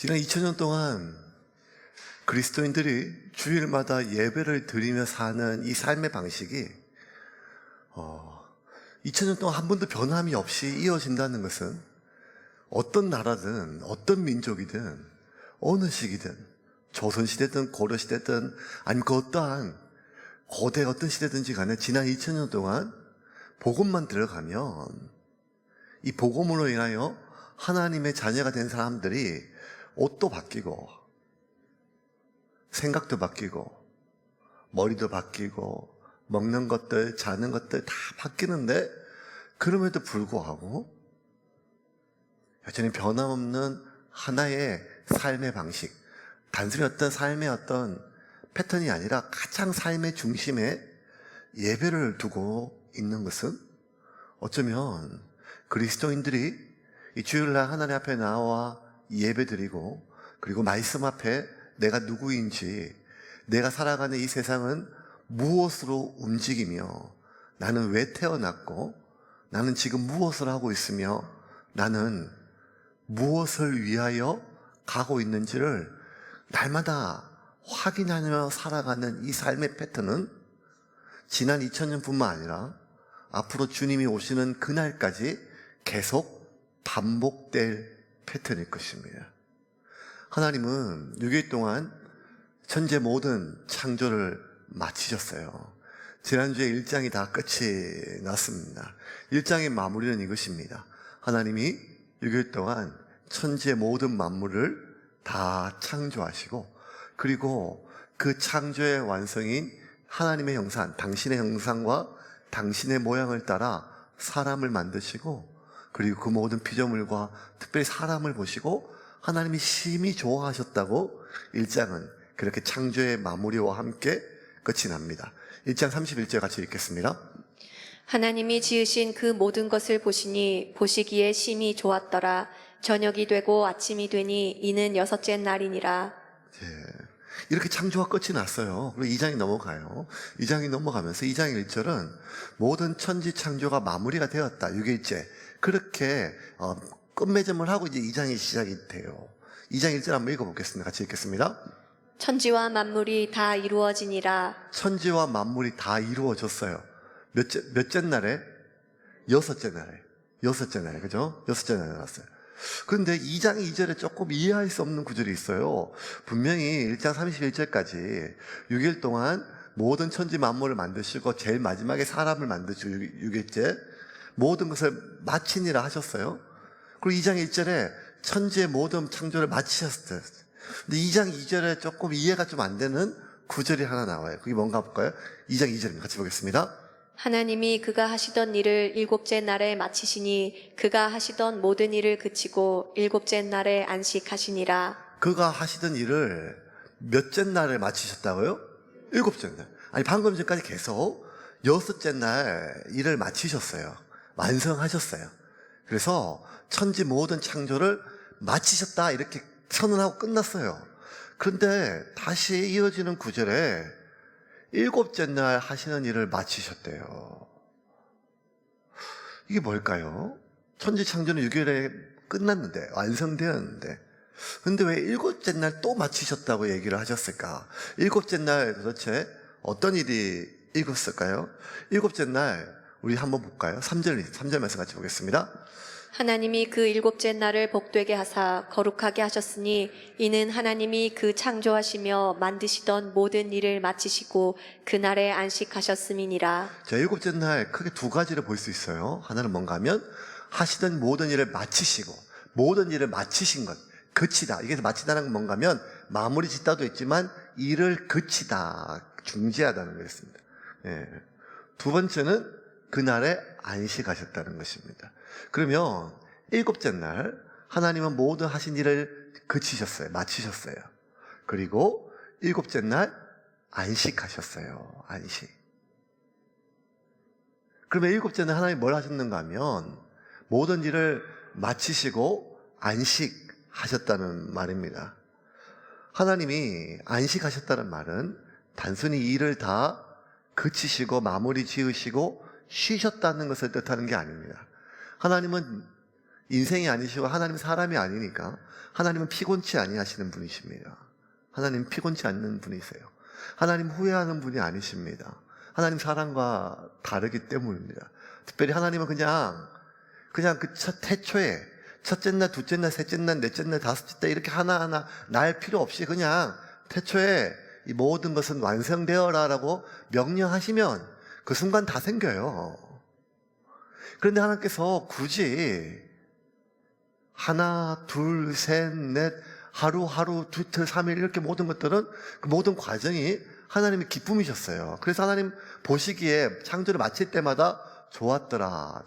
지난 2000년 동안 그리스도인들이 주일마다 예배를 드리며 사는 이 삶의 방식이 2000년 동안 한 번도 변함이 없이 이어진다는 것은 어떤 나라든 어떤 민족이든 어느 시기든 조선시대든 고려시대든 아니면 그 어떠한 고대 어떤 시대든지 간에 지난 2000년 동안 복음만 들어가면 이 복음으로 인하여 하나님의 자녀가 된 사람들이 옷도 바뀌고 생각도 바뀌고 머리도 바뀌고 먹는 것들 자는 것들 다 바뀌는데 그럼에도 불구하고 여전히 변함없는 하나의 삶의 방식, 단순히 어떤 삶의 어떤 패턴이 아니라 가장 삶의 중심에 예배를 두고 있는 것은 어쩌면 그리스도인들이 이 주일날 하나님 앞에 나와 예배 드리고 그리고 말씀 앞에 내가 누구인지, 내가 살아가는 이 세상은 무엇으로 움직이며 나는 왜 태어났고 나는 지금 무엇을 하고 있으며 나는 무엇을 위하여 가고 있는지를 날마다 확인하며 살아가는 이 삶의 패턴은 지난 2000년뿐만 아니라 앞으로 주님이 오시는 그날까지 계속 반복될 패턴일 것입니다. 하나님은 6일 동안 천재 모든 창조를 마치셨어요. 지난주에 1장이 다 끝이 났습니다. 1장의 마무리는 이것입니다. 하나님이 6일 동안 천지의 모든 만물을 다 창조하시고 그리고 그 창조의 완성인 하나님의 형상, 당신의 형상과 당신의 모양을 따라 사람을 만드시고 그리고 그 모든 피조물과 특별히 사람을 보시고 하나님이 심히 좋아하셨다고 1장은 그렇게 창조의 마무리와 함께 끝이 납니다. 1장 31절 같이 읽겠습니다. 하나님이 지으신 그 모든 것을 보시니 보시기에 심히 좋았더라. 저녁이 되고 아침이 되니 이는 여섯째 날이니라. 이렇게 창조가 끝이 났어요. 그리고 2장이 넘어가요. 2장이 넘어가면서 2장 1절은 모든 천지 창조가 마무리가 되었다. 6일째. 그렇게 끝맺음을 하고 이제 2장이 시작이 돼요. 2장 1절 한번 읽어보겠습니다. 같이 읽겠습니다. 천지와 만물이 다 이루어지니라. 천지와 만물이 다 이루어졌어요. 몇째 날에? 여섯째 날에, 그죠? 여섯째 날에 나왔어요. 그런데 2장 2절에 조금 이해할 수 없는 구절이 있어요. 분명히 1장 31절까지 6일 동안 모든 천지 만물을 만드시고 제일 마지막에 사람을 만드시고 6일째 모든 것을 마치니라 하셨어요. 그리고 2장 1절에 천지의 모든 창조를 마치셨어요. 근데 2장 2절에 조금 이해가 좀 안 되는 구절이 하나 나와요. 그게 뭔가 볼까요? 2장 2절입니다. 같이 보겠습니다. 하나님이 그가 하시던 일을 일곱째 날에 마치시니 그가 하시던 모든 일을 그치고 일곱째 날에 안식하시니라. 그가 하시던 일을 몇째 날에 마치셨다고요? 일곱째 날. 아니 방금 전까지 계속 여섯째 날 일을 마치셨어요. 완성하셨어요. 그래서 천지 모든 창조를 마치셨다 이렇게 선언하고 끝났어요. 그런데 다시 이어지는 구절에 일곱째 날 하시는 일을 마치셨대요. 이게 뭘까요? 천지 창조는 6일에 끝났는데 완성되었는데 근데 왜 일곱째 날 또 마치셨다고 얘기를 하셨을까? 일곱째 날 도대체 어떤 일이 있었을까요? 일곱째 날 우리 한번 볼까요? 3절 말씀 같이 보겠습니다. 하나님이 그 일곱째 날을 복되게 하사 거룩하게 하셨으니 이는 하나님이 그 창조하시며 만드시던 모든 일을 마치시고 그날에 안식하셨음이니라. 자, 일곱째 날 크게 두 가지를 볼 수 있어요. 하나는 뭔가 하면 하시던 모든 일을 마치시고 모든 일을 마치신 것, 그치다. 이게 마치다는 건 뭔가 하면 마무리 짓다도 있지만 일을 그치다, 중지하다는 거였습니다. 두 번째는 그날에 안식하셨다는 것입니다. 그러면 일곱째 날 하나님은 모든 하신 일을 그치셨어요. 마치셨어요. 그리고 일곱째 날 안식하셨어요. 안식. 그러면 일곱째 날 하나님이 뭘 하셨는가 하면 모든 일을 마치시고 안식하셨다는 말입니다. 하나님이 안식하셨다는 말은 단순히 일을 다 그치시고 마무리 지으시고 쉬셨다는 것을 뜻하는 게 아닙니다. 하나님은 인생이 아니시고 하나님 사람이 아니니까 하나님은 피곤치 아니하시는 분이십니다. 하나님 피곤치 않는 분이세요. 하나님 후회하는 분이 아니십니다. 하나님 사랑과 다르기 때문입니다. 특별히 하나님은 그냥 그 태초에 첫째 날, 둘째 날, 셋째 날, 넷째 날, 다섯째 날 이렇게 하나하나 날 필요 없이 그냥 태초에 이 모든 것은 완성되어라라고 명령하시면 그 순간 다 생겨요. 그런데 하나님께서 굳이 하나, 둘, 셋, 넷, 하루, 두틀, 3일 이렇게 모든 것들은 그 모든 과정이 하나님의 기쁨이셨어요. 그래서 하나님 보시기에 창조를 마칠 때마다 좋았더라.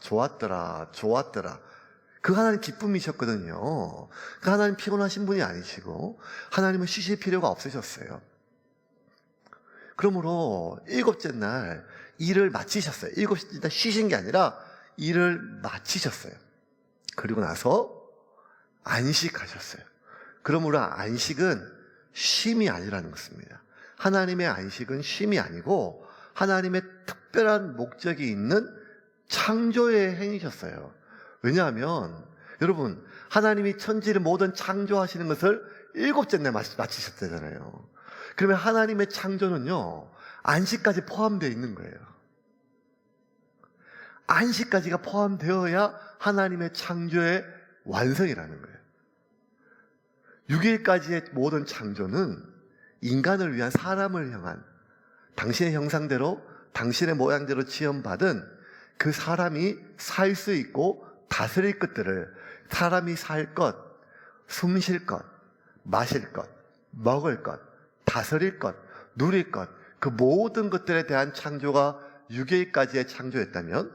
그 하나님 기쁨이셨거든요. 그 하나님 피곤하신 분이 아니시고 하나님은 쉬실 필요가 없으셨어요. 그러므로 일곱째 날 일을 마치셨어요. 일곱째 날 쉬신 게 아니라 일을 마치셨어요. 그리고 나서 안식하셨어요. 그러므로 안식은 쉼이 아니라는 것입니다. 하나님의 안식은 쉼이 아니고 하나님의 특별한 목적이 있는 창조의 행위셨어요. 왜냐하면 여러분 하나님이 천지를 모든 창조하시는 것을 일곱째 날 마치셨잖아요. 그러면 하나님의 창조는요 안식까지 포함되어 있는 거예요. 안식까지가 포함되어야 하나님의 창조의 완성이라는 거예요. 6일까지의 모든 창조는 인간을 위한 사람을 향한 당신의 형상대로 당신의 모양대로 지음받은 그 사람이 살 수 있고 다스릴 것들을 사람이 살 것, 숨 쉴 것, 마실 것, 먹을 것, 다스릴 것, 누릴 것, 그 모든 것들에 대한 창조가 6일까지의 창조였다면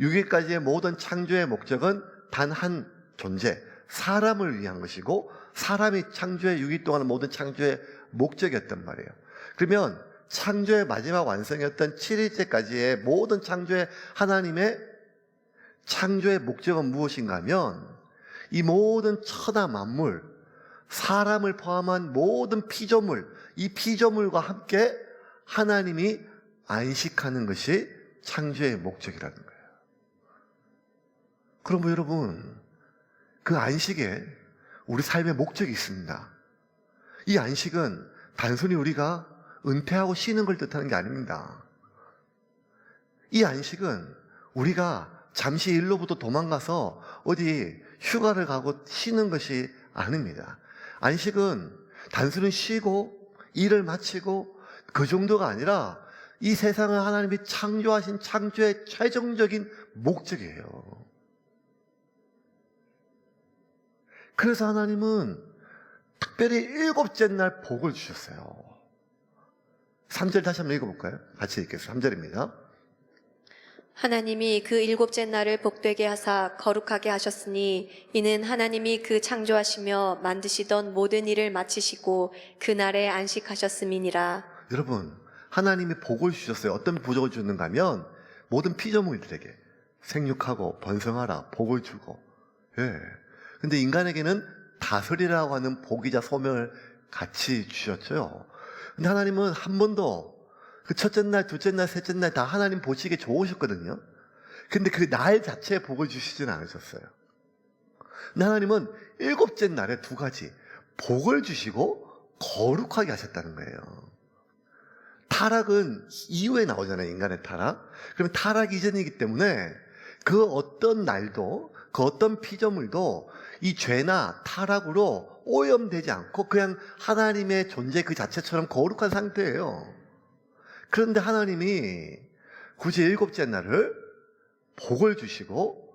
6일까지의 모든 창조의 목적은 단 한 존재, 사람을 위한 것이고 사람이 창조의 6일 동안의 모든 창조의 목적이었단 말이에요. 그러면 창조의 마지막 완성이었던 7일째까지의 모든 창조의 하나님의 창조의 목적은 무엇인가 하면 이 모든 천하 만물, 사람을 포함한 모든 피조물, 이 피조물과 함께 하나님이 안식하는 것이 창조의 목적이라는 거예요. 그럼 여러분, 그 안식에 우리 삶의 목적이 있습니다. 이 안식은 단순히 우리가 은퇴하고 쉬는 걸 뜻하는 게 아닙니다. 이 안식은 우리가 잠시 일로부터 도망가서 어디 휴가를 가고 쉬는 것이 아닙니다. 안식은 단순히 쉬고 일을 마치고 그 정도가 아니라 이 세상을 하나님이 창조하신 창조의 최종적인 목적이에요. 그래서 하나님은 특별히 일곱째 날 복을 주셨어요. 3절 다시 한번 읽어볼까요? 같이 읽겠습니다. 3절입니다. 하나님이 그 일곱째 날을 복되게 하사 거룩하게 하셨으니 이는 하나님이 그 창조하시며 만드시던 모든 일을 마치시고 그 날에 안식하셨음이니라. 여러분, 하나님이 복을 주셨어요. 어떤 복을 주는가 하면 모든 피조물들에게 생육하고 번성하라 복을 주고, 예. 근데 인간에게는 다스리라고 하는 복이자 소명을 같이 주셨죠. 근데 하나님은 한 번도 그 첫째 날, 둘째 날, 셋째 날 다 하나님 보시기에 좋으셨거든요. 근데 그 날 자체에 복을 주시지는 않으셨어요. 근데 하나님은 일곱째 날에 두 가지 복을 주시고 거룩하게 하셨다는 거예요. 타락은 이후에 나오잖아요. 인간의 타락. 그러면 타락 이전이기 때문에 그 어떤 날도 그 어떤 피조물도 이 죄나 타락으로 오염되지 않고 그냥 하나님의 존재 그 자체처럼 거룩한 상태예요. 그런데 하나님이 굳이 일곱째 날을 복을 주시고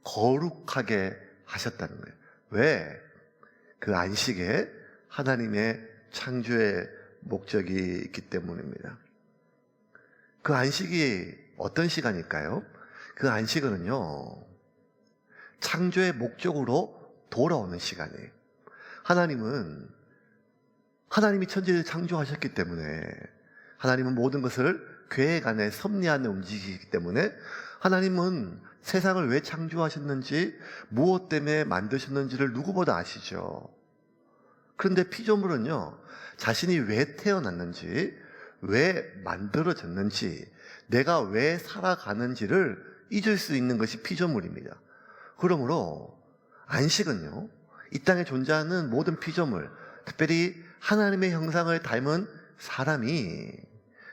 거룩하게 하셨다는 거예요. 왜? 그 안식에 하나님의 창조의 목적이 있기 때문입니다. 그 안식이 어떤 시간일까요? 그 안식은요, 창조의 목적으로 돌아오는 시간이에요. 하나님이 천지를 창조하셨기 때문에 하나님은 모든 것을 계획 안에 섭리하는 움직이기 때문에 하나님은 세상을 왜 창조하셨는지 무엇 때문에 만드셨는지를 누구보다 아시죠. 그런데 피조물은요, 자신이 왜 태어났는지, 왜 만들어졌는지, 내가 왜 살아가는지를 잊을 수 있는 것이 피조물입니다. 그러므로 안식은요, 이 땅에 존재하는 모든 피조물, 특별히 하나님의 형상을 닮은 사람이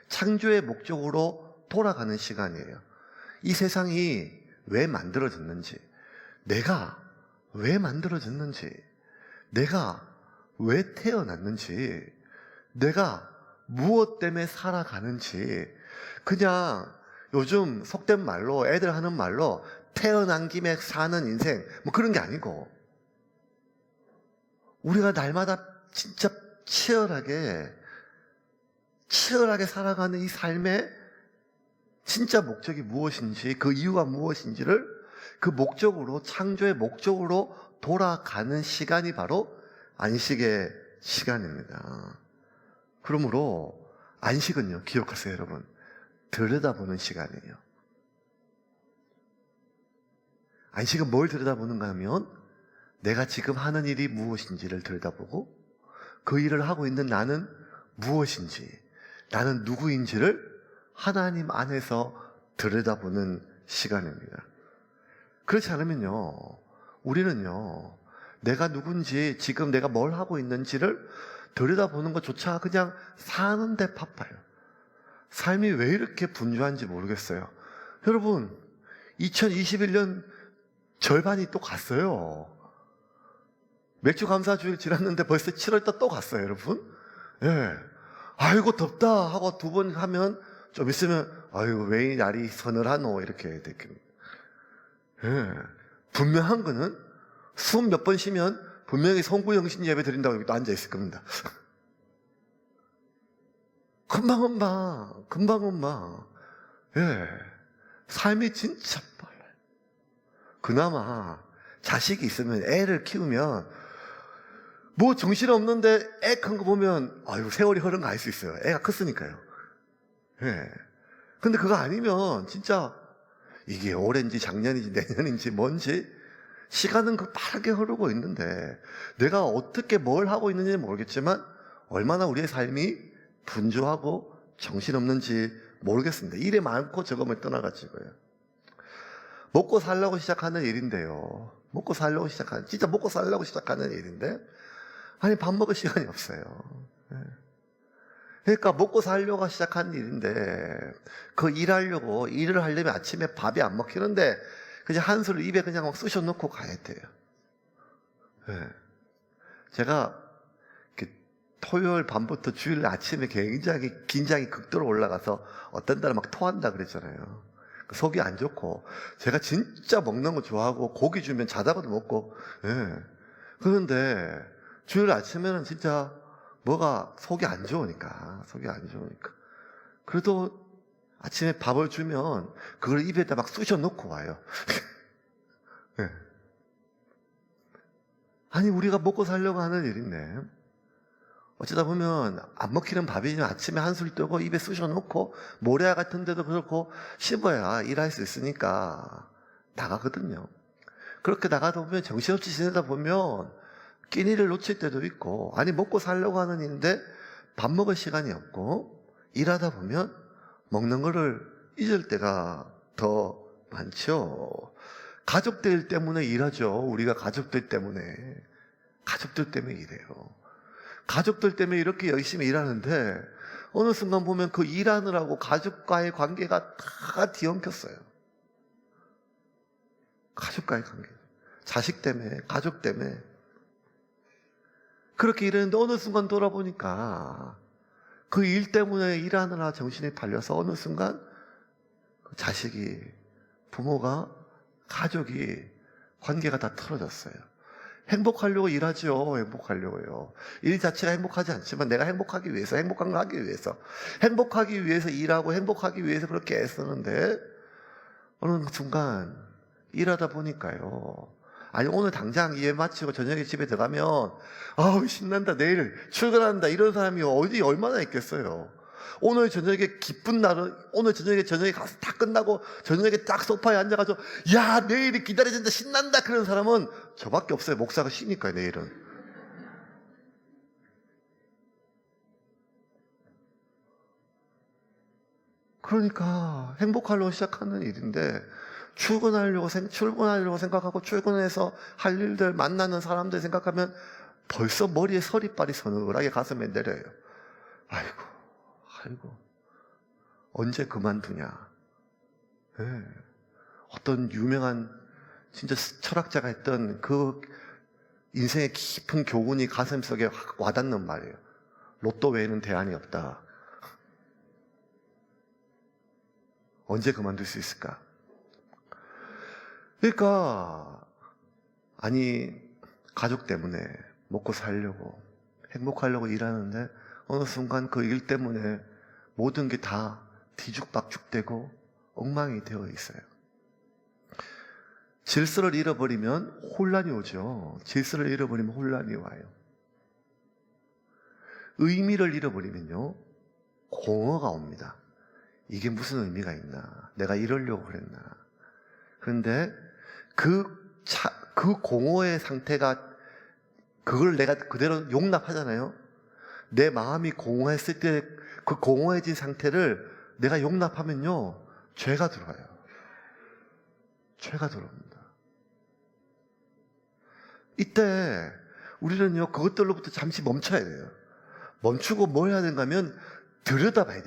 창조의 목적으로 돌아가는 시간이에요. 이 세상이 왜 만들어졌는지, 내가 왜 만들어졌는지, 내가 왜 태어났는지, 내가 무엇 때문에 살아가는지, 그냥 요즘 속된 말로, 애들 하는 말로 태어난 김에 사는 인생, 뭐 그런 게 아니고, 우리가 날마다 진짜 치열하게 살아가는 이 삶의 진짜 목적이 무엇인지, 그 이유가 무엇인지를 그 목적으로, 창조의 목적으로 돌아가는 시간이 바로 안식의 시간입니다. 그러므로 안식은요, 기억하세요, 여러분. 들여다보는 시간이에요. 안식은 뭘 들여다보는가 하면 내가 지금 하는 일이 무엇인지를 들여다보고 그 일을 하고 있는 나는 무엇인지, 나는 누구인지를 하나님 안에서 들여다보는 시간입니다. 그렇지 않으면요, 우리는요, 내가 누군지, 지금 내가 뭘 하고 있는지를 들여다보는 것조차 그냥 사는데 바빠요. 삶이 왜 이렇게 분주한지 모르겠어요. 여러분, 2021년 절반이 또 갔어요. 맥주 감사주일 지났는데 벌써 7월달 또 갔어요, 여러분. 예. 아이고, 덥다 하고 두 번 하면 좀 있으면, 아이고, 왜 이 날이 서늘하노? 이렇게 느낍니다. 예. 분명한 거는 숨 몇 번 쉬면 분명히 성구영신 예배 드린다고 여기 또 앉아있을 겁니다. 금방. 예. 삶이 진짜 빨라요. 그나마 자식이 있으면, 애를 키우면, 뭐 정신없는데 애 큰 거 보면, 아유, 세월이 흐른 거 알 수 있어요. 애가 컸으니까요. 예. 근데 그거 아니면 진짜 이게 올해인지 작년인지 내년인지 뭔지 시간은 그 빠르게 흐르고 있는데 내가 어떻게 뭘 하고 있는지는 모르겠지만 얼마나 우리의 삶이 분주하고 정신없는지 모르겠습니다. 일이 많고 적음을 떠나가지고요. 먹고 살려고 시작하는 일인데요. 진짜 먹고 살려고 시작하는 일인데, 아니, 밥 먹을 시간이 없어요. 그러니까 먹고 살려고 시작하는 일인데, 그 일을 하려면 아침에 밥이 안 먹히는데, 그냥 한술 입에 그냥 막 쑤셔 넣고 가야 돼요. 제가 토요일 밤부터 주일 아침에 굉장히 긴장이 극도로 올라가서 어떤 날은 막 토한다 그랬잖아요. 속이 안 좋고, 제가 진짜 먹는 거 좋아하고 고기 주면 자다가도 먹고, 그런데 주일 아침에는 진짜 뭐가 속이 안 좋으니까. 그래도 아침에 밥을 주면 그걸 입에다 막 쑤셔 넣고 와요. 아니, 우리가 먹고 살려고 하는 일인데, 어쩌다 보면 안 먹히는 밥이지만 아침에 한술 뜨고 입에 쑤셔 넣고 모래 같은 데도 그렇고 씹어야 일할 수 있으니까 나가거든요. 그렇게 나가다 보면 정신없이 지내다 보면 끼니를 놓칠 때도 있고, 아니, 먹고 살려고 하는 일인데 밥 먹을 시간이 없고 일하다 보면 먹는 거를 잊을 때가 더 많죠. 가족들 때문에 일하죠. 우리가 가족들 때문에 일해요. 가족들 때문에 이렇게 열심히 일하는데 어느 순간 보면 그 일하느라고 가족과의 관계가 다 뒤엉켰어요. 가족과의 관계, 자식 때문에, 가족 때문에 그렇게 일했는데 어느 순간 돌아보니까 그 일 때문에 일하느라 정신이 팔려서 어느 순간 자식이, 부모가, 가족이 관계가 다 틀어졌어요. 행복하려고 일하죠. 행복하려고요. 일 자체가 행복하지 않지만 내가 행복하기 위해서, 행복한 걸 하기 위해서 일하고 행복하기 위해서 그렇게 애쓰는데 어느 순간 일하다 보니까요, 아니, 오늘 당장 일 마치고 저녁에 집에 들어가면 아우, 신난다, 내일 출근한다, 이런 사람이 어디 얼마나 있겠어요. 오늘 저녁에 기쁜 날은 오늘 저녁에 가서 다 끝나고 저녁에 딱 소파에 앉아가지고 야, 내일이 기다려진다, 신난다, 그런 사람은 저밖에 없어요. 목사가 쉬니까요, 내일은. 그러니까 행복하려고 시작하는 일인데 출근하려고 생각하고 출근해서 할 일들, 만나는 사람들 생각하면 벌써 머리에 서리빨이 서늘하게 가슴에 내려요. 아이고, 언제 그만두냐. 네. 어떤 유명한 진짜 철학자가 했던 그 인생의 깊은 교훈이 가슴속에 확 와닿는 말이에요. 로또 외에는 대안이 없다. 언제 그만둘 수 있을까? 그러니까 가족 때문에 먹고 살려고 행복하려고 일하는데 어느 순간 그 일 때문에 모든 게 다 뒤죽박죽되고 엉망이 되어 있어요. 질서를 잃어버리면 혼란이 오죠. 질서를 잃어버리면 혼란이 와요. 의미를 잃어버리면요, 공허가 옵니다. 이게 무슨 의미가 있나? 내가 이러려고 그랬나? 그런데 그 공허의 상태가, 그걸 내가 그대로 용납하잖아요. 내 마음이 공허했을 때 그 공허해진 상태를 내가 용납하면요, 죄가 들어와요. 죄가 들어옵니다. 이때 우리는요, 그것들로부터 잠시 멈춰야 돼요. 멈추고 뭘 해야 되는가 하면 들여다봐야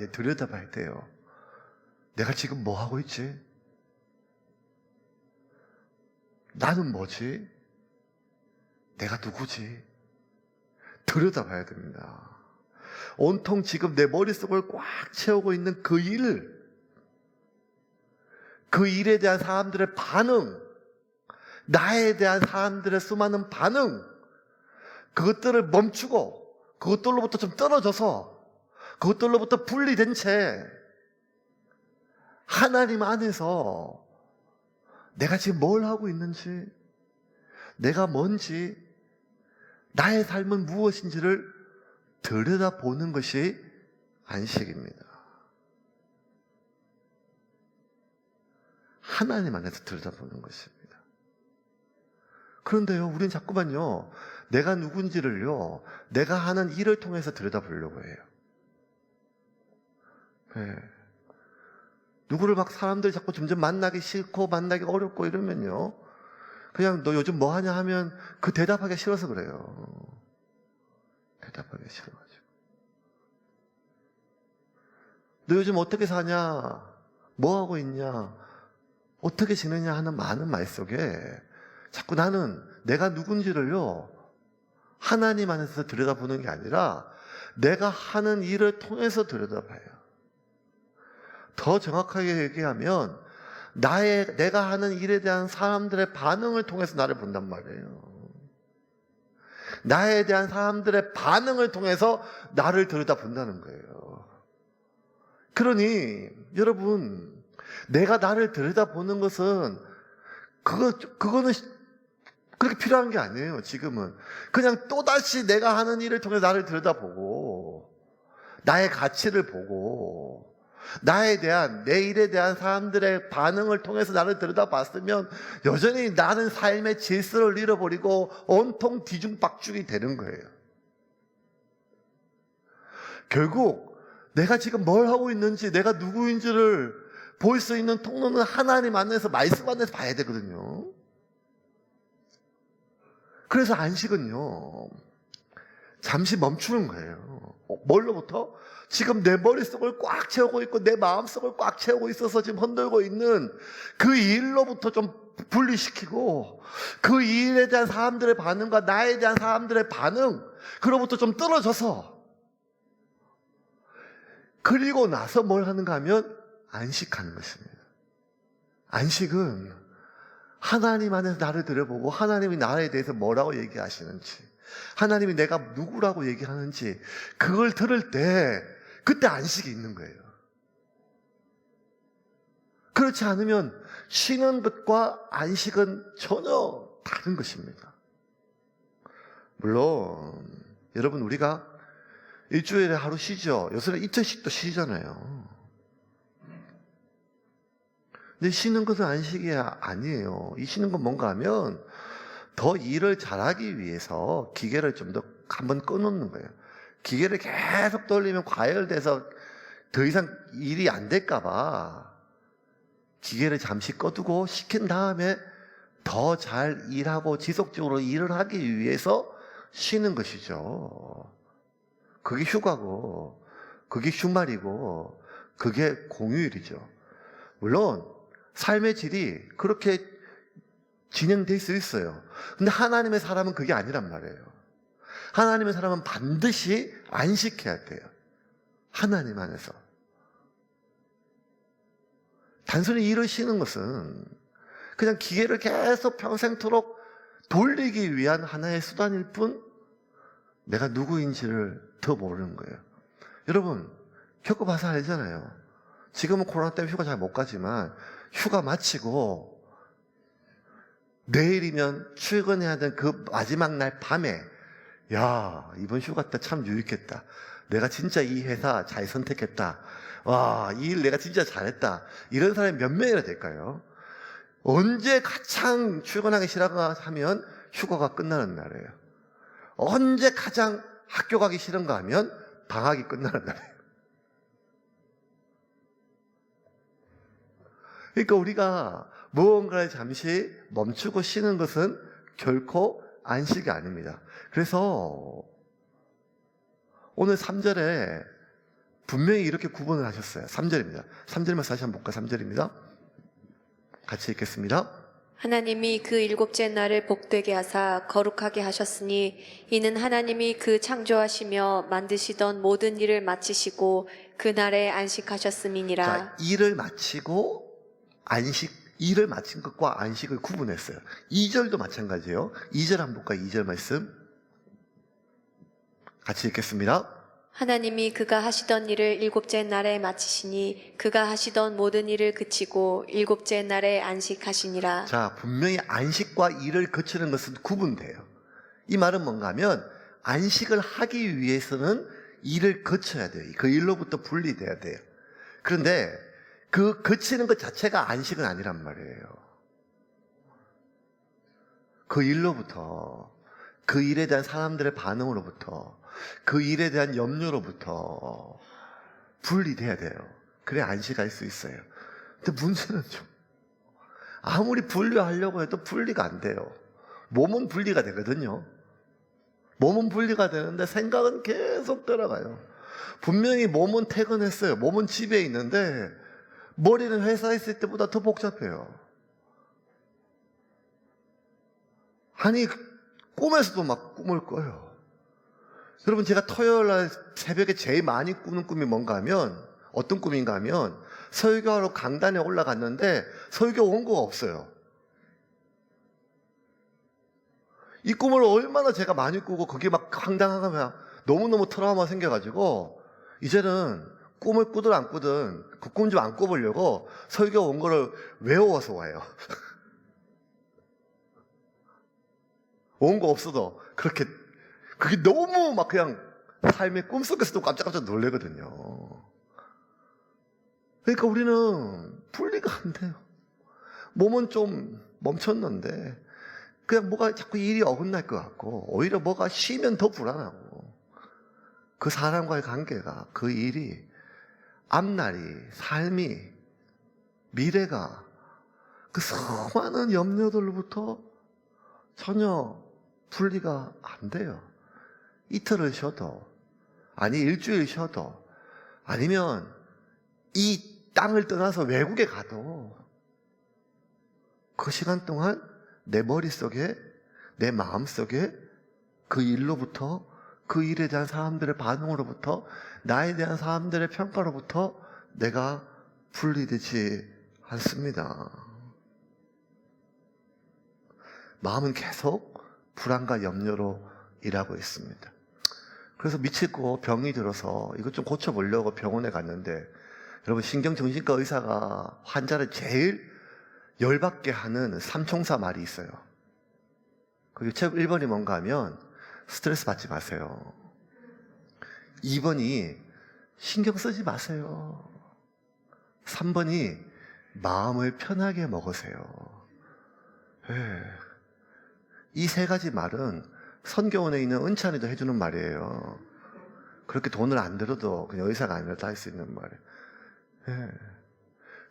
돼요. 내가 지금 뭐 하고 있지? 나는 뭐지? 내가 누구지? 들여다봐야 됩니다. 온통 지금 내 머릿속을 꽉 채우고 있는 그 일에 대한 사람들의 반응, 나에 대한 사람들의 수많은 반응, 그것들을 멈추고 그것들로부터 좀 떨어져서 그것들로부터 분리된 채 하나님 안에서 내가 지금 뭘 하고 있는지, 내가 뭔지, 나의 삶은 무엇인지를 들여다보는 것이 안식입니다. 하나님 안에서 들여다보는 것입니다. 그런데요, 우리는 자꾸만요, 내가 누군지를요, 내가 하는 일을 통해서 들여다보려고 해요. 네. 누구를 막 사람들이 자꾸 점점 만나기 싫고 만나기 어렵고 이러면요, 그냥 너 요즘 뭐 하냐 하면 그 대답하기 싫어서 그래요. 대답하기 싫어가지고. 너 요즘 어떻게 사냐? 뭐 하고 있냐? 어떻게 지내냐 하는 많은 말 속에 자꾸 나는 내가 누군지를요, 하나님 안에서 들여다보는 게 아니라 내가 하는 일을 통해서 들여다봐요. 더 정확하게 얘기하면 내가 하는 일에 대한 사람들의 반응을 통해서 나를 본단 말이에요. 나에 대한 사람들의 반응을 통해서 나를 들여다본다는 거예요. 그러니 여러분, 내가 나를 들여다보는 것은 그거는 그렇게 필요한 게 아니에요. 지금은 그냥 또다시 내가 하는 일을 통해 나를 들여다보고 나의 가치를 보고 내 일에 대한 사람들의 반응을 통해서 나를 들여다봤으면 여전히 나는 삶의 질서를 잃어버리고 온통 뒤죽박죽이 되는 거예요. 결국 내가 지금 뭘 하고 있는지, 내가 누구인지를 볼 수 있는 통로는 하나님 안에서, 말씀 안에서 봐야 되거든요. 그래서 안식은요, 잠시 멈추는 거예요. 뭘로부터? 지금 내 머릿속을 꽉 채우고 있고 내 마음속을 꽉 채우고 있어서 지금 흔들고 있는 그 일로부터 좀 분리시키고, 그 일에 대한 사람들의 반응과 나에 대한 사람들의 반응, 그로부터 좀 떨어져서, 그리고 나서 뭘 하는가 하면 안식하는 것입니다. 안식은 하나님 안에서 나를 들여보고 하나님이 나에 대해서 뭐라고 얘기하시는지, 하나님이 내가 누구라고 얘기하는지 그걸 들을 때 그때 안식이 있는 거예요. 그렇지 않으면 쉬는 것과 안식은 전혀 다른 것입니다. 물론 여러분, 우리가 일주일에 하루 쉬죠. 요새는 이틀씩도 쉬잖아요. 근데 쉬는 것은 안식이 아니에요. 이 쉬는 건 뭔가 하면 더 일을 잘하기 위해서 기계를 좀 더 한번 꺼놓는 거예요. 기계를 계속 돌리면 과열돼서 더 이상 일이 안 될까 봐 기계를 잠시 꺼두고 시킨 다음에 더 잘 일하고 지속적으로 일을 하기 위해서 쉬는 것이죠. 그게 휴가고, 그게 휴말이고, 그게 공휴일이죠. 물론 삶의 질이 그렇게 진행될 수 있어요. 근데 하나님의 사람은 그게 아니란 말이에요. 하나님의 사람은 반드시 안식해야 돼요. 하나님 안에서. 단순히 일을 쉬는 것은 그냥 기계를 계속 평생토록 돌리기 위한 하나의 수단일 뿐 내가 누구인지를 더 모르는 거예요. 여러분 겪어봐서 알잖아요. 지금은 코로나 때문에 휴가 잘 못 가지만 휴가 마치고 내일이면 출근해야 되는 그 마지막 날 밤에 야, 이번 휴가 때 참 유익했다. 내가 진짜 이 회사 잘 선택했다. 와, 이 일 내가 진짜 잘했다. 이런 사람이 몇 명이나 될까요? 언제 가장 출근하기 싫어가 하면 휴가가 끝나는 날이에요. 언제 가장 학교 가기 싫은가 하면 방학이 끝나는 날이에요. 그러니까 우리가 무언가를 잠시 멈추고 쉬는 것은 결코 안식이 아닙니다. 그래서 오늘 3절에 분명히 이렇게 구분을 하셨어요. 3절입니다. 3절만 다시 한번 볼까요? 3절입니다. 같이 읽겠습니다. 하나님이 그 일곱째 날을 복되게 하사 거룩하게 하셨으니 이는 하나님이 그 창조하시며 만드시던 모든 일을 마치시고 그날에 안식하셨음이니라. 자, 일을 마치고 일을 마친 것과 안식을 구분했어요. 2절도 마찬가지예요. 2절 한번 볼까요? 2절 말씀 같이 읽겠습니다. 하나님이 그가 하시던 일을 일곱째 날에 마치시니 그가 하시던 모든 일을 그치고 일곱째 날에 안식하시니라. 자, 분명히 안식과 일을 거치는 것은 구분돼요. 이 말은 뭔가 하면 안식을 하기 위해서는 일을 거쳐야 돼요. 그 일로부터 분리돼야 돼요. 그런데 그 거치는 것 자체가 안식은 아니란 말이에요. 그 일로부터, 그 일에 대한 사람들의 반응으로부터, 그 일에 대한 염려로부터 분리돼야 돼요. 그래 안식할 수 있어요. 근데 문제는 좀 아무리 분리하려고 해도 분리가 안 돼요. 몸은 분리가 되거든요. 몸은 분리가 되는데 생각은 계속 돌아가요. 분명히 몸은 퇴근했어요. 몸은 집에 있는데 머리는 회사에 있을 때보다 더 복잡해요. 아니 꿈에서도 막 꿈을 꿔요. 여러분 제가 토요일날 새벽에 제일 많이 꾸는 꿈이 뭔가 하면 어떤 꿈인가 하면 설교하러 강단에 올라갔는데 설교 원고가 없어요. 이 꿈을 얼마나 제가 많이 꾸고 그게 막 황당하면 너무너무 트라우마 생겨가지고 이제는 꿈을 꾸든 안 꾸든 그 꿈 좀 안 꿔보려고 설교 원고를 외워서 와요. 원고 없어도 그렇게 그게 너무 막 그냥 삶의 꿈속에서도 깜짝깜짝 놀래거든요. 그러니까 우리는 분리가 안 돼요. 몸은 좀 멈췄는데 그냥 뭐가 자꾸 일이 어긋날 것 같고 오히려 뭐가 쉬면 더 불안하고 그 사람과의 관계가 그 일이 앞날이 삶이 미래가 그 수많은 염려들로부터 전혀 분리가 안 돼요. 이틀을 쉬어도 아니 일주일 쉬어도 아니면 이 땅을 떠나서 외국에 가도 그 시간 동안 내 머릿속에 내 마음속에 그 일로부터 그 일에 대한 사람들의 반응으로부터 나에 대한 사람들의 평가로부터 내가 분리되지 않습니다. 마음은 계속 불안과 염려로 일하고 있습니다. 그래서 미치고 병이 들어서 이것 좀 고쳐보려고 병원에 갔는데 여러분 신경정신과 의사가 환자를 제일 열받게 하는 삼총사 말이 있어요. 그게 1번이 뭔가 하면 스트레스 받지 마세요. 2번이 신경 쓰지 마세요. 3번이 마음을 편하게 먹으세요. 이 세 가지 말은 선교원에 있는 은찬이도 해주는 말이에요. 그렇게 돈을 안 들어도 그냥 의사가 아니라 다 할 수 있는 말이에요.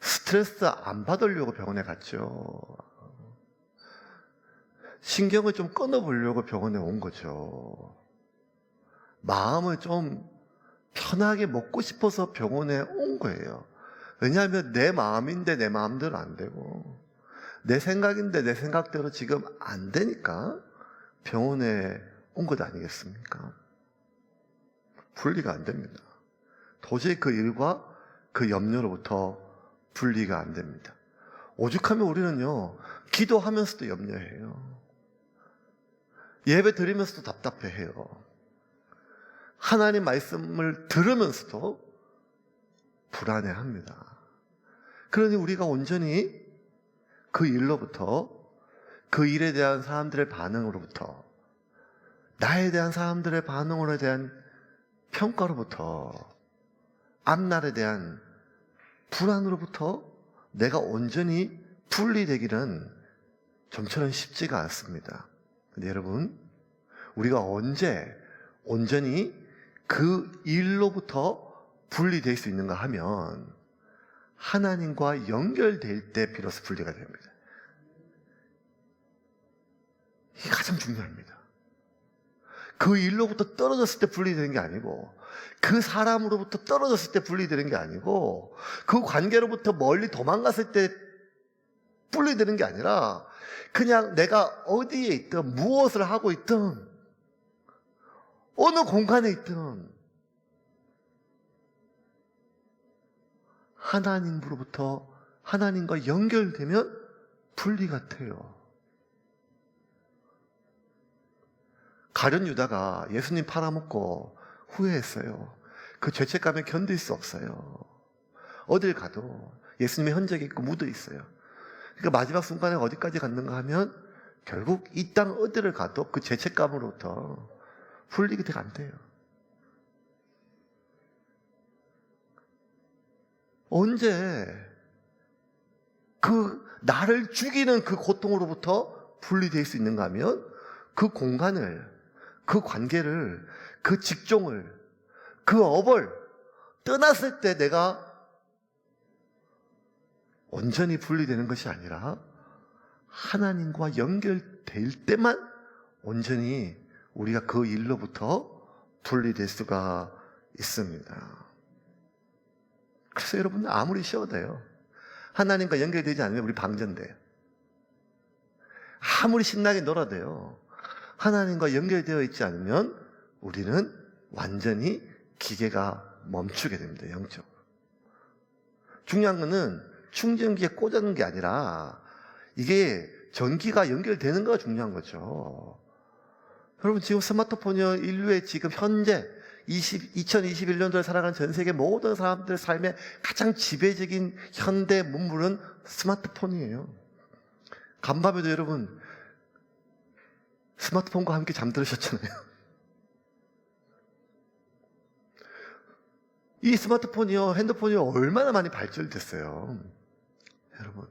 스트레스 안 받으려고 병원에 갔죠. 신경을 좀 끊어보려고 병원에 온 거죠. 마음을 좀 편하게 먹고 싶어서 병원에 온 거예요. 왜냐하면 내 마음인데 내 마음대로 안 되고, 내 생각인데 내 생각대로 지금 안 되니까 병원에 온 것 아니겠습니까? 분리가 안 됩니다. 도저히 그 일과 그 염려로부터 분리가 안 됩니다. 오죽하면 우리는요, 기도하면서도 염려해요. 예배 드리면서도 답답해해요. 하나님 말씀을 들으면서도 불안해합니다. 그러니 우리가 온전히 그 일로부터, 그 일에 대한 사람들의 반응으로부터, 나에 대한 사람들의 반응으로 대한 평가로부터, 앞날에 대한 불안으로부터 내가 온전히 분리되기는 좀처럼 쉽지가 않습니다. 근데 여러분, 우리가 언제 온전히 그 일로부터 분리될 수 있는가 하면 하나님과 연결될 때 비로소 분리가 됩니다. 이게 가장 중요합니다. 그 일로부터 떨어졌을 때 분리되는 게 아니고, 그 사람으로부터 떨어졌을 때 분리되는 게 아니고, 그 관계로부터 멀리 도망갔을 때 분리되는 게 아니라, 그냥 내가 어디에 있든, 무엇을 하고 있든, 어느 공간에 있든, 하나님으로부터, 하나님과 연결되면 분리가 돼요. 가룟 유다가 예수님 팔아먹고 후회했어요. 그 죄책감에 견딜 수 없어요. 어딜 가도 예수님의 흔적이 있고 묻어 있어요. 그러니까 마지막 순간에 어디까지 갔는가 하면 결국 이 땅 어디를 가도 그 죄책감으로부터 분리가 안 돼요. 언제 그 나를 죽이는 그 고통으로부터 분리될 수 있는가 하면 그 공간을, 그 관계를, 그 직종을, 그 업을 떠났을 때 내가 온전히 분리되는 것이 아니라 하나님과 연결될 때만 온전히 우리가 그 일로부터 분리될 수가 있습니다. 그래서 여러분, 아무리 쉬어도 돼요. 하나님과 연결되지 않으면 우리 방전돼요. 아무리 신나게 놀아도 돼요. 하나님과 연결되어 있지 않으면 우리는 완전히 기계가 멈추게 됩니다. 영적으로. 중요한 거는 충전기에 꽂아놓은 게 아니라 이게 전기가 연결되는 거가 중요한 거죠. 여러분, 지금 스마트폰이요, 인류의 지금 현재 2021년도에 살아가는 전 세계 모든 사람들의 삶의 가장 지배적인 현대 문물은 스마트폰이에요. 간밤에도 여러분 스마트폰과 함께 잠들으셨잖아요. 이 스마트폰이요, 핸드폰이요, 얼마나 많이 발전됐어요. 여러분,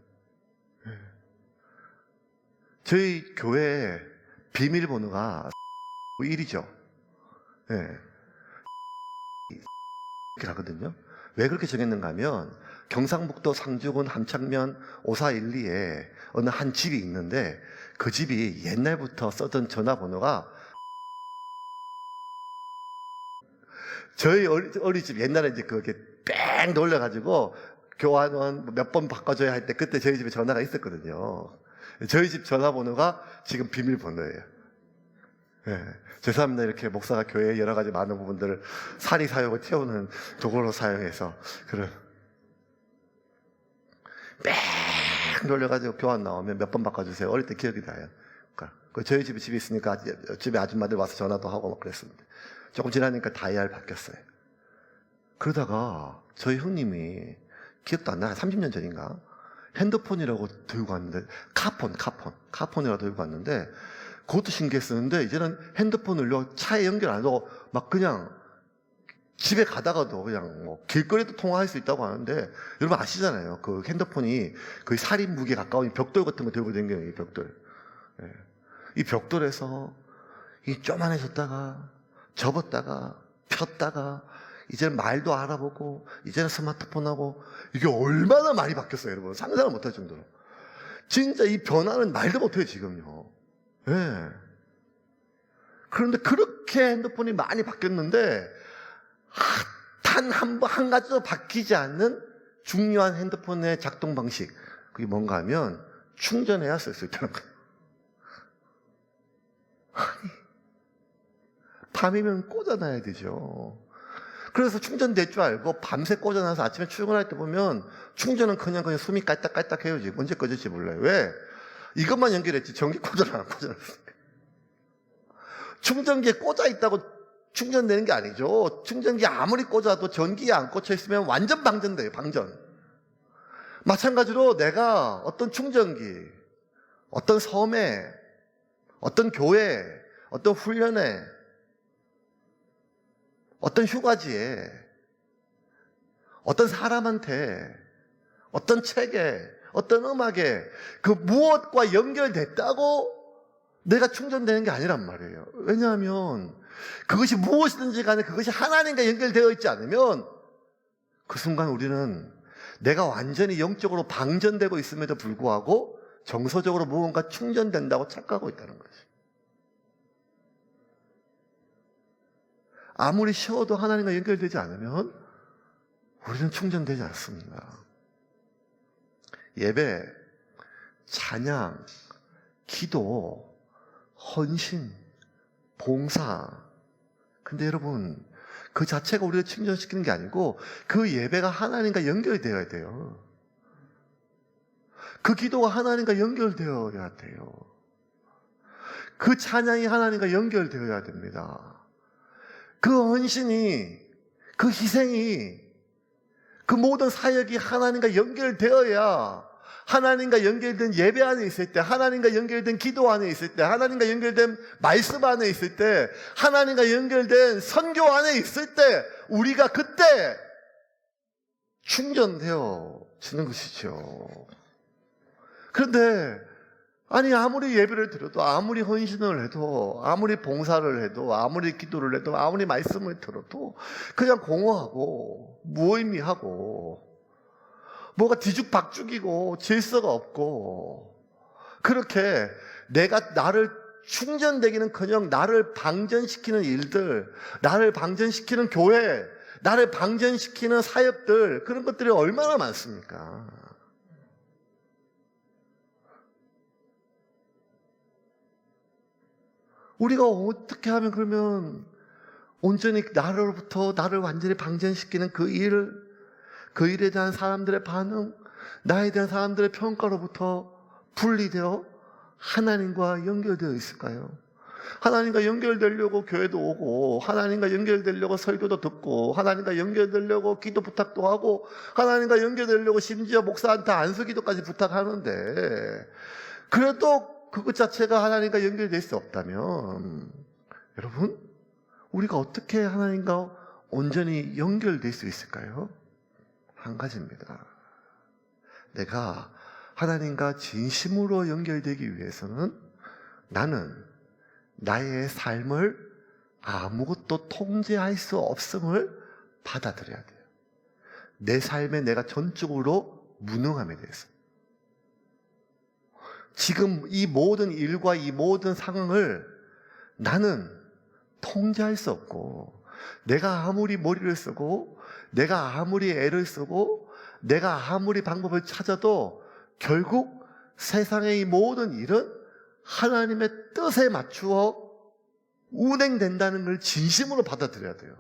저희 교회 비밀번호가 1이죠. 네. 이렇게 하거든요. 왜 그렇게 정했는가 하면 경상북도 상주군 함창면 5412에 어느 한 집이 있는데 그 집이 옛날부터 쓰던 전화번호가, 저희 어린이집 옛날에 이제 그렇게 뺑 돌려가지고 교환원 몇 번 바꿔줘야 할 때 그때 저희 집에 전화가 있었거든요. 저희 집 전화번호가 지금 비밀번호예요. 네. 죄송합니다. 이렇게 목사가 교회에 여러 가지 많은 부분들을 사리 사욕을 태우는 도구로 사용해서 그런 뺑 돌려가지고 교환 나오면 몇 번 바꿔주세요. 어릴 때 기억이 나요. 그러니까 저희 집에 있으니까 집에 아줌마들 와서 전화도 하고 막 그랬습니다. 조금 지나니까 다이얼 바뀌었어요. 그러다가 저희 형님이 기억도 안 나요. 30년 전인가 핸드폰이라고 들고 왔는데, 카폰이라고 들고 왔는데, 그것도 신기했었는데 이제는 핸드폰을요 차에 연결 안 하고 막 그냥 집에 가다가도 그냥 뭐 길거리도 통화할 수 있다고 하는데, 여러분 아시잖아요. 그 핸드폰이 거의 살인 무게에 가까운 벽돌 같은 거 들고 다니는 이 벽돌. 예. 이 벽돌에서 이 쪼만해졌다가 접었다가 폈다가 이제는 말도 알아보고, 이제는 스마트폰하고, 이게 얼마나 많이 바뀌었어요, 여러분. 상상을 못할 정도로. 진짜 이 변화는 말도 못해요, 지금요. 예. 그런데 그렇게 핸드폰이 많이 바뀌었는데, 단 한 가지도 바뀌지 않는 중요한 핸드폰의 작동 방식. 그게 뭔가 하면, 충전해야 쓸 수 있다는 거예요. 아니, 밤이면 꽂아놔야 되죠. 그래서 충전될 줄 알고 밤새 꽂아놔서 아침에 출근할 때 보면 충전은 그냥 숨이 깔딱깔딱 해요. 지금 언제 꺼질지 몰라요. 왜? 이것만 연결했지 전기 꽂아놔 안 꽂아놨으니까. 충전기에 꽂아 있다고 충전되는 게 아니죠. 충전기 아무리 꽂아도 전기에 안 꽂혀 있으면 완전 방전돼요. 방전. 마찬가지로 내가 어떤 충전기, 어떤 섬에, 어떤 교회, 어떤 훈련에, 어떤 휴가지에, 어떤 사람한테, 어떤 책에, 어떤 음악에 그 무엇과 연결됐다고 내가 충전되는 게 아니란 말이에요. 왜냐하면 그것이 무엇이든지 간에 그것이 하나님과 연결되어 있지 않으면 그 순간 우리는 내가 완전히 영적으로 방전되고 있음에도 불구하고 정서적으로 무언가 충전된다고 착각하고 있다는 거죠. 아무리 쉬어도 하나님과 연결되지 않으면 우리는 충전되지 않습니다. 예배, 찬양, 기도, 헌신, 봉사. 근데 여러분, 그 자체가 우리를 충전시키는 게 아니고 그 예배가 하나님과 연결되어야 돼요. 그 기도가 하나님과 연결되어야 돼요. 그 찬양이 하나님과 연결되어야 됩니다. 그 헌신이, 그 희생이, 그 모든 사역이 하나님과 연결되어야 하나님과 연결된 예배 안에 있을 때, 하나님과 연결된 기도 안에 있을 때, 하나님과 연결된 말씀 안에 있을 때, 하나님과 연결된 선교 안에 있을 때 우리가 그때 충전되어지는 것이죠. 그런데 아니 아무리 예배를 드려도 아무리 헌신을 해도 아무리 봉사를 해도 아무리 기도를 해도 아무리 말씀을 들어도 그냥 공허하고 무의미하고 뭐가 뒤죽박죽이고 질서가 없고 그렇게 내가 나를 충전되기는커녕 나를 방전시키는 일들, 나를 방전시키는 교회, 나를 방전시키는 사역들 그런 것들이 얼마나 많습니까? 우리가 어떻게 하면 그러면 온전히 나로부터 나를 완전히 방전시키는 그 일에 대한 사람들의 반응, 나에 대한 사람들의 평가로부터 분리되어 하나님과 연결되어 있을까요? 하나님과 연결되려고 교회도 오고 하나님과 연결되려고 설교도 듣고 하나님과 연결되려고 기도 부탁도 하고 하나님과 연결되려고 심지어 목사한테 안수기도까지 부탁하는데 그래도 그것 자체가 하나님과 연결될 수 없다면 여러분 우리가 어떻게 하나님과 온전히 연결될 수 있을까요? 한 가지입니다. 내가 하나님과 진심으로 연결되기 위해서는 나는 나의 삶을 아무것도 통제할 수 없음을 받아들여야 돼요. 내 삶에 내가 전적으로 무능함에 대해서. 지금 이 모든 일과 이 모든 상황을 나는 통제할 수 없고 내가 아무리 머리를 쓰고 내가 아무리 애를 쓰고 내가 아무리 방법을 찾아도 결국 세상의 이 모든 일은 하나님의 뜻에 맞추어 운행된다는 걸 진심으로 받아들여야 돼요.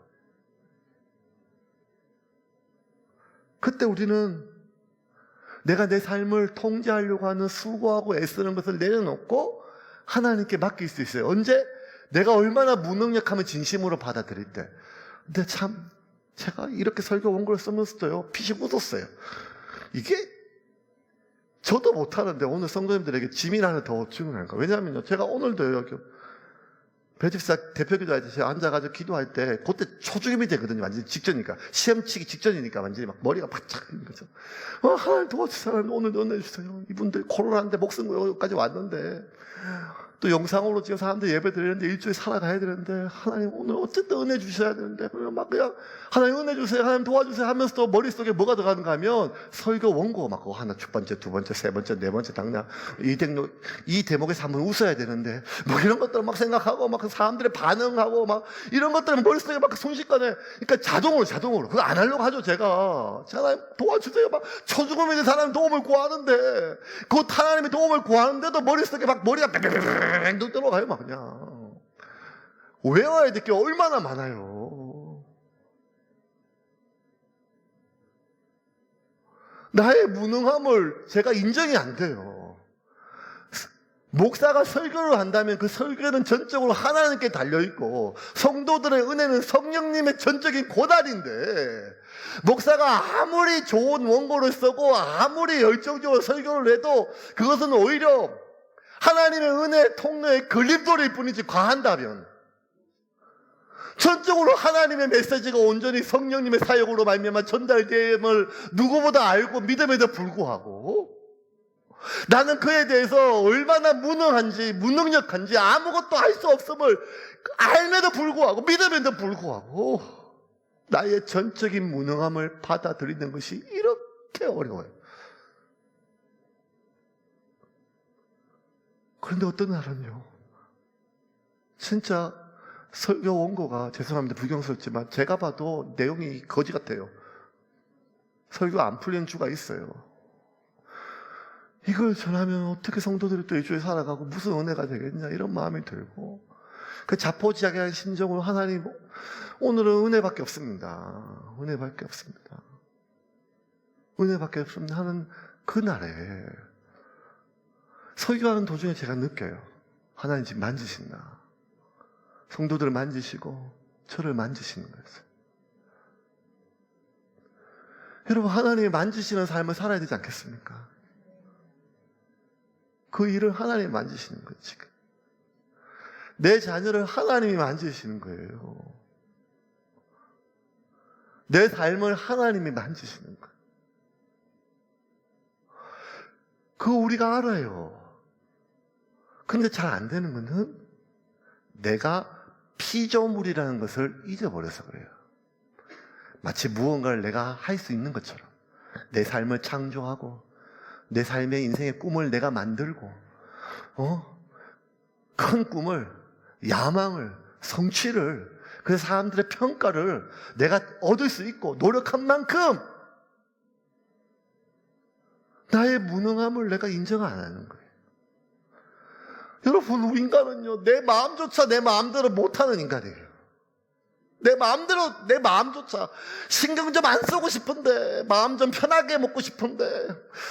그때 우리는 내가 내 삶을 통제하려고 하는 수고하고 애쓰는 것을 내려놓고 하나님께 맡길 수 있어요. 언제? 내가 얼마나 무능력하면 진심으로 받아들일 때. 근데 참 제가 이렇게 설교 원고를 쓰면서도요 피식 웃었어요. 이게 저도 못하는데 오늘 성도님들에게 짐이 하나 더 주는 거예요. 왜냐하면요 제가 오늘도 여기 배집사 대표기도할 때 제가 앉아가지고 기도할 때 그때 초죽임이 되거든요. 완전히 직전이니까 시험 치기 직전이니까 완전히 막 머리가 바짝 있는 거죠. 하나님 도와주세요. 오늘 은혜 주세요. 이분들 코로나인데 목숨 여기까지 왔는데 또 영상으로 지금 사람들 예배 드리는데 일주일 살아가야 되는데 하나님 오늘 어쨌든 은혜 주셔야 되는데 막 그냥 하나님 은혜 주세요, 하나님 도와주세요 하면서도 머릿속에 뭐가 들어가는가 하면 설교 원고 막 하나 첫 번째, 두 번째, 세 번째, 네 번째 당장 이 대목에서 한번 웃어야 되는데 뭐 이런 것들 막 생각하고 막 사람들의 반응하고 막 이런 것들 머릿속에 막 순식간에 그러니까 자동으로 그거 안 하려고 하죠. 제가 하나님 도와주세요 막 초죽음에 대해서 하나님 도움을 구하는데 그 하나님의 도움을 구하는데도 머릿속에 막 머리가 뱅 들어가요 막 그냥. 외워야 될 게 얼마나 많아요. 나의 무능함을 제가 인정이 안 돼요. 목사가 설교를 한다면 그 설교는 전적으로 하나님께 달려있고 성도들의 은혜는 성령님의 전적인 고달인데 목사가 아무리 좋은 원고를 쓰고 아무리 열정적으로 설교를 해도 그것은 오히려 하나님의 은혜 통로의 걸림돌일 뿐이지 과한다면 전적으로 하나님의 메시지가 온전히 성령님의 사역으로 말미암아 전달됨을 누구보다 알고 믿음에도 불구하고 나는 그에 대해서 얼마나 무능한지 무능력한지 아무것도 할 수 없음을 알면도 불구하고 믿음에도 불구하고 나의 전적인 무능함을 받아들이는 것이 이렇게 어려워요. 그런데 어떤 날은요 진짜 설교 원고가 죄송합니다 불경스럽지만 제가 봐도 내용이 거지 같아요. 설교 안 풀리는 주가 있어요. 이걸 전하면 어떻게 성도들이 또 일주일 살아가고 무슨 은혜가 되겠냐 이런 마음이 들고 그 자포자기한 심정으로 하나님 오늘은 은혜밖에 없습니다. 은혜밖에 없습니다. 은혜밖에 없습니다 하는 그날에 설교하는 도중에 제가 느껴요. 하나님 지금 만지신다. 성도들을 만지시고 저를 만지시는 거예요. 여러분 하나님이 만지시는 삶을 살아야 되지 않겠습니까? 그 일을 하나님이 만지시는 거예요. 지금 내 자녀를 하나님이 만지시는 거예요. 내 삶을 하나님이 만지시는 거예요. 그거 우리가 알아요. 그런데 잘 안 되는 것은 내가 피조물이라는 것을 잊어버려서 그래요. 마치 무언가를 내가 할 수 있는 것처럼 내 삶을 창조하고 내 삶의 인생의 꿈을 내가 만들고 큰 꿈을 야망을 성취를 그 사람들의 평가를 내가 얻을 수 있고 노력한 만큼 나의 무능함을 내가 인정 안 하는 거예요. 여러분 우리 인간은요 내 마음조차 내 마음대로 못하는 인간이에요. 내 마음대로 내 마음조차 신경 좀 안 쓰고 싶은데 마음 좀 편하게 먹고 싶은데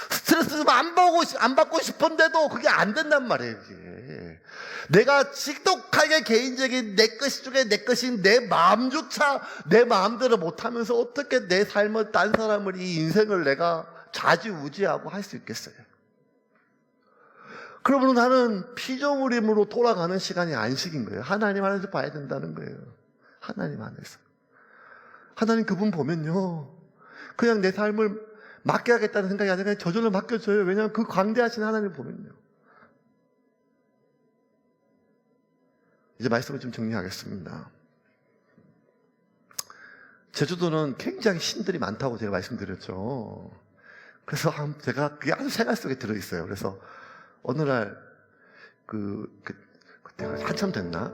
스트레스 좀 안 받고 싶은데도 그게 안 된단 말이에요. 이게. 내가 지독하게 개인적인 내 것 중에 내 것인 내 마음조차 내 마음대로 못하면서 어떻게 내 삶을 딴 사람을 이 인생을 내가 좌지우지하고 할 수 있겠어요. 그러면 나는 피조물임으로 돌아가는 시간이 안식인 거예요. 하나님 안에서 봐야 된다는 거예요. 하나님 안에서. 하나님 그분 보면요 그냥 내 삶을 맡겨야겠다는 생각이 아니라 그냥 저절로 맡겨져요. 왜냐하면 그 광대하신 하나님을 보면요. 이제 말씀을 좀 정리하겠습니다. 제주도는 굉장히 신들이 많다고 제가 말씀드렸죠. 그래서 제가 그게 아주 생활 속에 들어있어요. 그래서 어느 날 그때가 한참 됐나?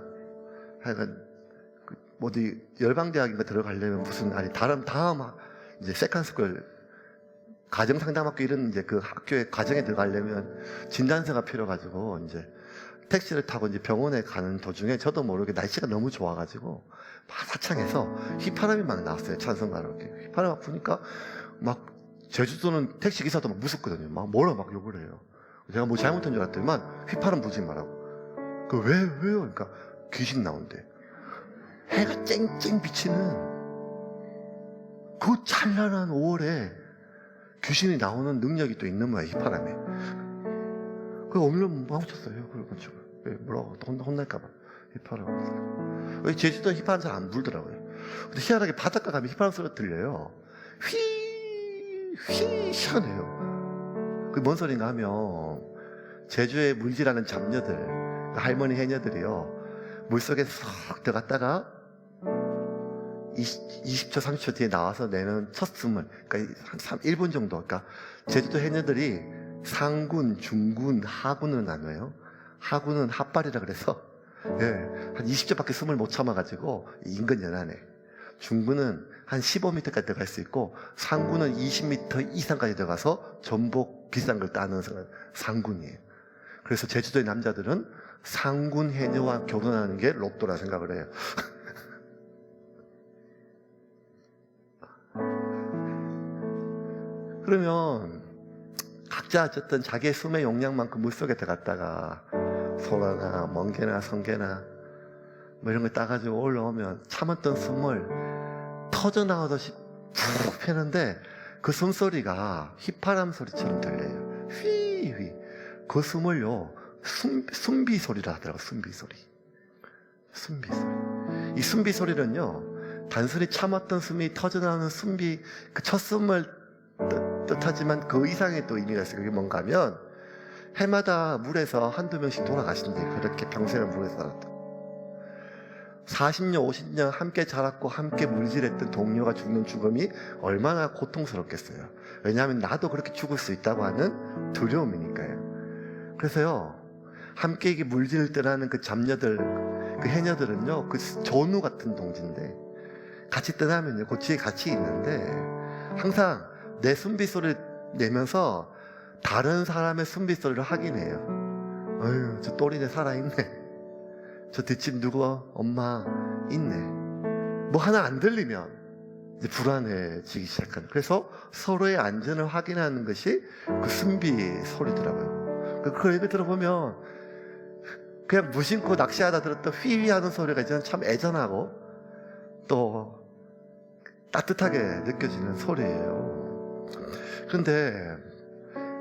하여간 어디 열방대학인가 들어가려면 무슨 다음 이제 세컨스쿨 가정상담학교 이런 이제 그 학교의 과정에 들어가려면 진단서가 필요가지고 이제 택시를 타고 이제 병원에 가는 도중에 저도 모르게 날씨가 너무 좋아가지고 화창해서 휘파람이 막 나왔어요. 찬송가로 휘파람 막 부니까 막 제주도는 택시 기사도 막 무섭거든요. 막 뭐라 막 욕을 해요. 제가 뭐 잘못한 줄 알았더니만 휘파람 부지 말라고. 왜요? 그러니까 귀신 나온대. 해가 쨍쨍 비치는 그 찬란한 5월에 귀신이 나오는 능력이 또 있는 거야, 휘파람에. 그래서 오늘은 뭐 하고 쳤어요, 그걸 건축을. 뭐라고 혼날까봐. 휘파람. 왜 제주도 휘파람 잘 안 불더라고요. 근데 희한하게 바닷가 가면 휘파람 소리가 들려요. 희한해요. 그게 뭔 소린가 하면 제주에 물질하는 잡녀들 할머니 해녀들이요, 물속에 쏙 들어갔다가 20초, 30초 뒤에 나와서 내는 첫 숨을, 그러니까 한 1분 정도, 그러니까 제주도 해녀들이 상군, 중군, 하군으로 나눠요. 하군은 핫발이라 그래서 한 20초밖에 숨을 못 참아가지고 인근 연안에, 중군은 한 15m까지 들어갈 수 있고, 상군은 20m 이상까지 들어가서 전복 비싼 걸 따는 상군이에요. 그래서 제주도의 남자들은 상군 해녀와 결혼하는 게 로또라 생각을 해요. 그러면 각자 어쨌든 자기의 숨의 용량만큼 물속에 들어갔다가 소라나 멍게나 성게나 뭐 이런 거 따가지고 올라오면 참았던 숨을 터져나오듯이 푹 펴는데 그 숨소리가 휘파람 소리처럼 들려요. 휘휘. 그 숨을요, 숨비 소리라 하더라고. 숨비 소리. 숨비 소리. 이 숨비 소리는요, 단순히 참았던 숨이 터져나오는 숨비, 그 첫 숨을 뜻하지만 그 이상의 또 의미가 있어요. 그게 뭔가 하면 해마다 물에서 한두 명씩 돌아가신대요. 그렇게 평생을 물에서 살았다. 40년, 50년 함께 자랐고 함께 물질했던 동료가 죽는 죽음이 얼마나 고통스럽겠어요. 왜냐하면 나도 그렇게 죽을 수 있다고 하는 두려움이니까요. 그래서요, 함께 이게 물질을 떠나는 그 잡녀들, 그 해녀들은요, 그 전우 같은 동지인데, 같이 떠나면요, 그 뒤에 같이 있는데, 항상 내 숨비 소리를 내면서 다른 사람의 숨비 소리를 확인해요. 어휴, 저 또리네 살아있네. 저 뒷집 누구 엄마 있네. 뭐 하나 안 들리면 이제 불안해지기 시작하는. 그래서 서로의 안전을 확인하는 것이 그 숨비 소리더라고요. 그 얘기 들어보면 그냥 무심코 낚시하다 들었던 휘휘하는 소리가 이제는 참 애잔하고 또 따뜻하게 느껴지는 소리예요. 그런데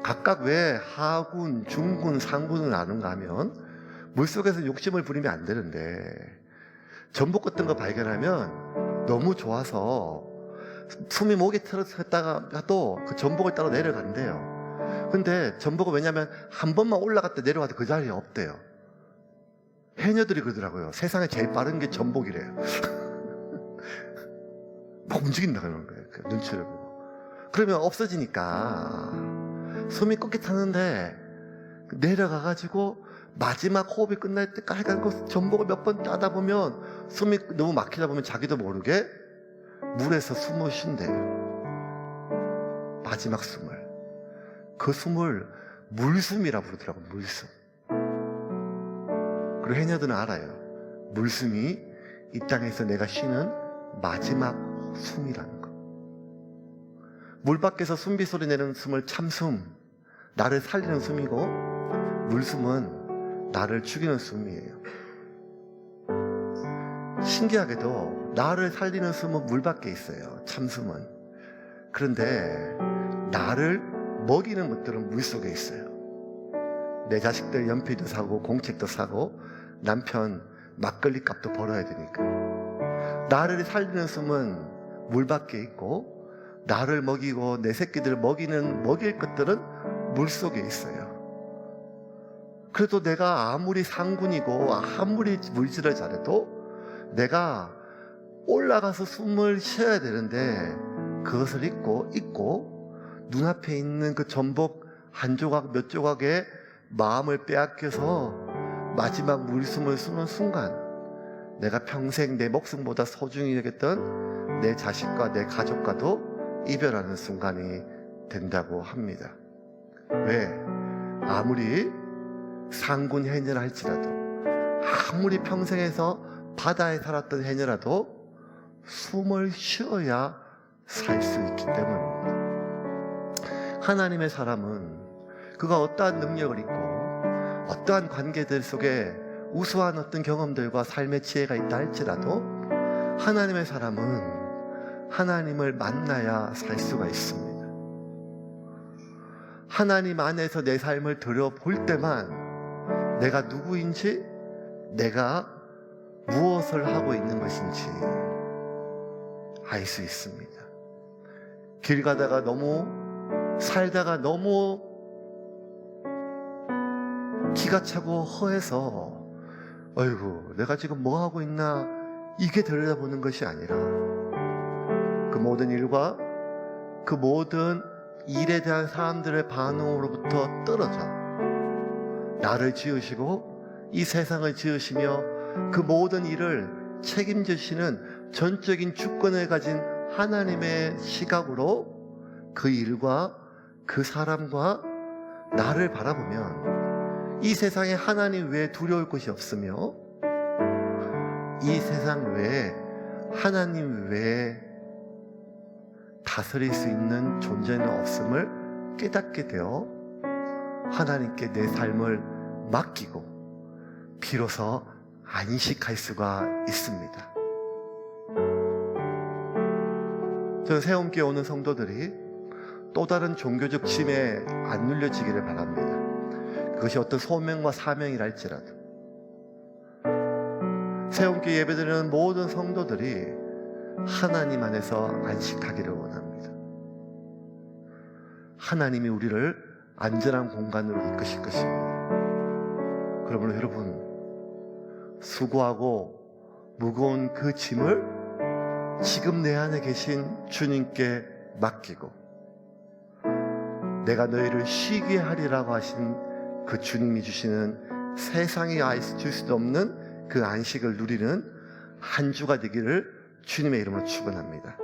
각각 왜 하군, 중군, 상군을 나눈가 하면 물속에서 욕심을 부리면 안 되는데, 전복 같은 거 발견하면 너무 좋아서 숨이 목에 틀었다가도 그 전복을 따로 내려간대요. 근데 전복은 왜냐면 한 번만 올라갔다 내려가도 그 자리에 없대요. 해녀들이 그러더라고요. 세상에 제일 빠른 게 전복이래요. 막 움직인다 그러는 거예요. 그 눈치를 보고. 그러면 없어지니까 숨이 꺾게 타는데 내려가가지고 마지막 호흡이 끝날 때까지 가고 전복을 몇 번 따다 보면 숨이 너무 막히다 보면 자기도 모르게 물에서 숨을 쉰대요. 마지막 숨을. 그 숨을 물숨이라 부르더라고요. 물숨. 그리고 해녀들은 알아요. 물숨이 이 땅에서 내가 쉬는 마지막 숨이라는 거. 물 밖에서 숨비 소리 내는 숨을 참숨, 나를 살리는 숨이고, 물숨은 나를 죽이는 숨이에요. 신기하게도 나를 살리는 숨은 물 밖에 있어요. 참숨은. 그런데 나를 먹이는 것들은 물 속에 있어요. 내 자식들 연필도 사고 공책도 사고 남편 막걸리 값도 벌어야 되니까. 나를 살리는 숨은 물 밖에 있고, 나를 먹이고 내 새끼들 먹일 것들은 물 속에 있어요. 그래도 내가 아무리 상군이고 아무리 물질을 잘해도 내가 올라가서 숨을 쉬어야 되는데, 그것을 잊고 눈앞에 있는 그 전복 한 조각 몇 조각에 마음을 빼앗겨서 마지막 물숨을 쓰는 순간, 내가 평생 내 목숨보다 소중히 여겼던 내 자식과 내 가족과도 이별하는 순간이 된다고 합니다. 왜? 아무리 상군 해녀라 할지라도, 아무리 평생에서 바다에 살았던 해녀라도 숨을 쉬어야 살 수 있기 때문입니다. 하나님의 사람은 그가 어떠한 능력을 있고 어떠한 관계들 속에 우수한 어떤 경험들과 삶의 지혜가 있다 할지라도, 하나님의 사람은 하나님을 만나야 살 수가 있습니다. 하나님 안에서 내 삶을 들여볼 때만 내가 누구인지, 내가 무엇을 하고 있는 것인지 알 수 있습니다. 길 가다가 살다가 너무 기가 차고 허해서 아이고, 내가 지금 뭐 하고 있나, 이게 들여다보는 것이 아니라 그 모든 일과 그 모든 일에 대한 사람들의 반응으로부터 떨어져 나를 지으시고 이 세상을 지으시며 그 모든 일을 책임지시는 전적인 주권을 가진 하나님의 시각으로 그 일과 그 사람과 나를 바라보면 이 세상에 하나님 외에 두려울 것이 없으며 이 세상 외에 하나님 외에 다스릴 수 있는 존재는 없음을 깨닫게 되어 하나님께 내 삶을 맡기고 비로소 안식할 수가 있습니다. 저는 새움교회 오는 성도들이 또 다른 종교적 짐에 안 눌려지기를 바랍니다. 그것이 어떤 소명과 사명이라 할지라도 새움교회 예배드리는 모든 성도들이 하나님 안에서 안식하기를 원합니다. 하나님이 우리를 안전한 공간으로 이끄실 것입니다. 그러므로 여러분, 수고하고 무거운 그 짐을 지금 내 안에 계신 주님께 맡기고 내가 너희를 쉬게 하리라고 하신 그 주님이 주시는 세상이 줄 수도 없는 그 안식을 누리는 한 주가 되기를 주님의 이름으로 축원합니다.